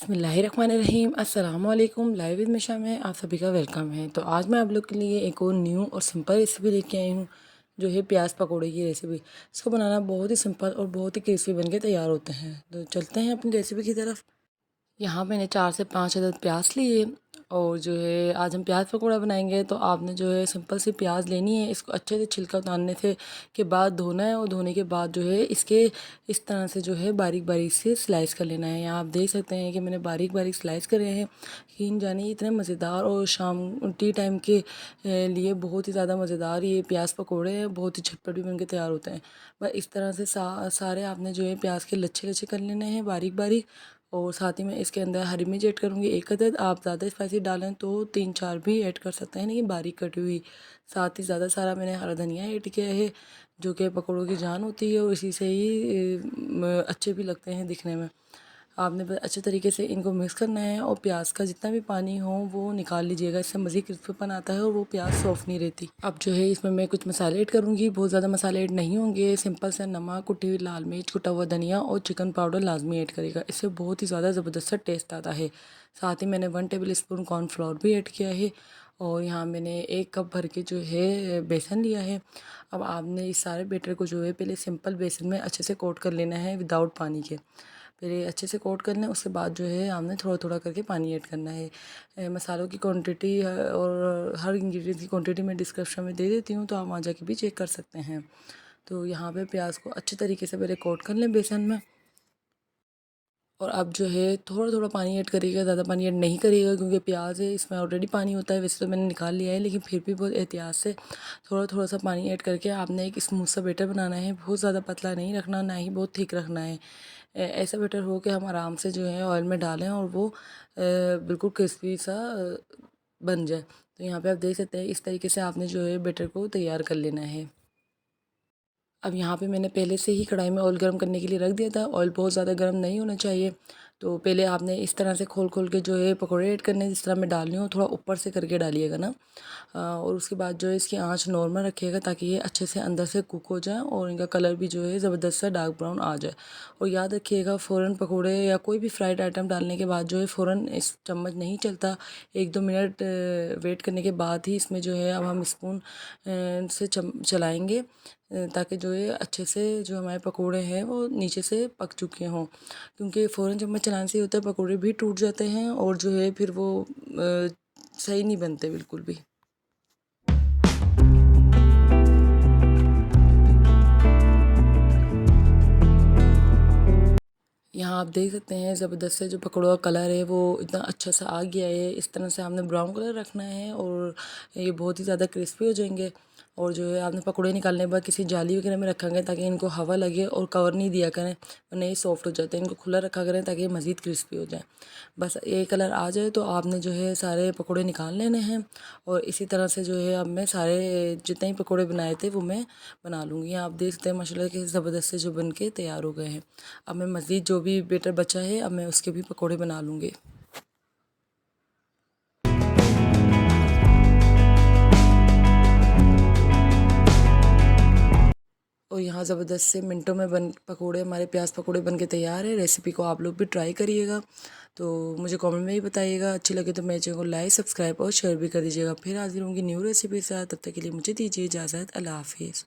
बिस्मिल्लाहिर्रहमानिर्रहीम अस्सलामुअलैकुम। Live with मिशा में आप सभी का वेलकम है। तो आज मैं आप लोग के लिए एक और न्यू और सिंपल रेसिपी लेके आई हूँ, जो है प्याज पकौड़े की रेसिपी। इसको बनाना बहुत ही सिंपल और बहुत ही क्रिस्पी बनके तैयार होते हैं। तो चलते हैं अपनी रेसिपी की तरफ। यहाँ मैंने 4 से 5 अदद प्याज लिए और जो है आज हम प्याज पकौड़ा बनाएंगे। तो आपने जो है सिंपल सी प्याज लेनी है। इसको अच्छे से छिलका उतारने से के बाद धोना है और धोने के बाद जो है इसके इस तरह से जो है बारीक बारीक से स्लाइस कर लेना है। यहाँ आप देख सकते हैं कि मैंने बारीक बारीक स्लाइस करे हैं। यकीन जानिए इतने मज़ेदार और शाम टी टाइम के लिए बहुत ही ज़्यादा मज़ेदार ये प्याज पकौड़े हैं। बहुत ही झटपट भी बनके तैयार होते हैं। बस इस तरह से सारे आपने जो है प्याज के लच्छे लच्छे कर लेने हैं बारीक बारीक। और साथ ही मैं इसके अंदर हरी मिर्च ऐड करूँगी 1 अदद। आप ज़्यादा स्पाइसी डालें तो 3-4 भी ऐड कर सकते हैं, लेकिन बारीक कटी हुई। साथ ही ज़्यादा सारा मैंने हरा धनिया ऐड किया है, जो कि पकौड़ों की जान होती है और इसी से ही अच्छे भी लगते हैं दिखने में। आपने बस अच्छे तरीके से इनको मिक्स करना है और प्याज का जितना भी पानी हो वो निकाल लीजिएगा। इससे मज़ीद क्रिस्पीपन आता है और वो प्याज सॉफ्ट नहीं रहती। अब जो है इसमें मैं कुछ मसाले ऐड करूँगी। बहुत ज़्यादा मसाले ऐड नहीं होंगे। सिंपल सा नमक, कुटी हुई लाल मिर्च, कुटा हुआ धनिया और चिकन पाउडर लाजमी ऐड करेगा। इससे बहुत ही ज़्यादा ज़बरदस्त टेस्ट आता है। साथ ही मैंने 1 टेबल स्पून कॉर्नफ्लोर भी ऐड किया है। और यहाँ मैंने 1 कप भर के जो है बेसन लिया है। अब आपने इस सारे बैटर को जो है पहले सिंपल बेसन में अच्छे से कोट कर लेना है विदाउट पानी के। पहले अच्छे से कोट कर लें, उसके बाद जो है हमने थोड़ा थोड़ा करके पानी ऐड करना है। मसालों की क्वांटिटी और हर इंग्रेडिएंट की क्वांटिटी मैं डिस्क्रिप्शन में दे देती हूँ, तो आप वहाँ जाके भी चेक कर सकते हैं। तो यहाँ पे प्याज को अच्छे तरीके से पहले कोट कर लें बेसन में। और अब जो है थोड़ा थोड़ा पानी ऐड करिएगा, ज़्यादा पानी ऐड नहीं करिएगा क्योंकि प्याज है इसमें ऑलरेडी पानी होता है। वैसे तो मैंने निकाल लिया है, लेकिन फिर भी बहुत एहतियात से थोड़ा थोड़ा सा पानी ऐड करके आपने एक स्मूथ सा बैटर बनाना है। बहुत ज़्यादा पतला नहीं रखना, ना ही बहुत थिक रखना है। ऐसा बैटर हो कि हम आराम से जो है ऑयल में डालें और वो बिल्कुल क्रिस्पी सा बन जाए। तो यहाँ पे आप देख सकते हैं इस तरीके से आपने जो है बैटर को तैयार कर लेना है। अब यहाँ पे मैंने पहले से ही कढ़ाई में ऑयल गर्म करने के लिए रख दिया था। ऑयल बहुत ज़्यादा गर्म नहीं होना चाहिए। तो पहले आपने इस तरह से खोल खोल के जो है पकौड़े ऐड करने, जिस तरह मैं डाल रही हूँ थोड़ा ऊपर से करके डालिएगा ना। और उसके बाद जो है इसकी आंच नॉर्मल रखिएगा ताकि ये अच्छे से अंदर से कुक हो जाए और इनका कलर भी जो है ज़बरदस्त सा डार्क ब्राउन आ जाए। और याद रखिएगा फ़ौरन पकौड़े या कोई भी फ्राइड आइटम डालने के बाद जो है फ़ौरन इस चम्मच नहीं चलता। 1-2 मिनट वेट करने के बाद ही इसमें जो है अब हम स्पून से चलाएँगे, ताकि जो है अच्छे से जो हमारे पकोड़े हैं वो नीचे से पक चुके हों। क्योंकि फ़ौरन चम्मच चलाने से ये होता है पकोड़े भी टूट जाते हैं और जो है फिर वो सही नहीं बनते बिल्कुल भी। यहाँ आप देख सकते हैं ज़बरदस्त से जो पकौड़ा का कलर है वो इतना अच्छा सा आ गया है। इस तरह से हमने ब्राउन कलर रखना है और ये बहुत ही ज़्यादा क्रिस्पी हो जाएंगे। और जो है आपने पकौड़े निकालने के बाद किसी जाली वगैरह में रखेंगे ताकि इनको हवा लगे, और कवर नहीं दिया करें वरना ये सॉफ्ट हो जाते हैं। इनको खुला रखा करें ताकि ये मज़ीद क्रिस्पी हो जाए। बस ये कलर आ जाए तो आपने जो है सारे पकौड़े निकाल लेने हैं। और इसी तरह से जो है अब मैं सारे जितने ही पकौड़े बनाए थे वो मैं बना लूँगी। आप देख सकते हैं माशाल्लाह कि ज़बरदस्त से जो बन के तैयार हो गए हैं। अब मैं मज़ीद जो भी बैटर बचा है अब मैं उसके भी पकौड़े बना लूँगी। और यहाँ ज़बरदस्त से मिनटों में पकौड़े हमारे प्याज पकौड़े बन के तैयार है। रेसिपी को आप लोग भी ट्राई करिएगा। तो मुझे कमेंट में ही बताइएगा, अच्छी लगे तो मेरे चैनल को लाइक, सब्सक्राइब और शेयर भी कर दीजिएगा। फिर हाजिर होंगी न्यू रेसिपी के साथ। तब तक के लिए मुझे दीजिए इजाज़त। अल्लाह हाफिज़।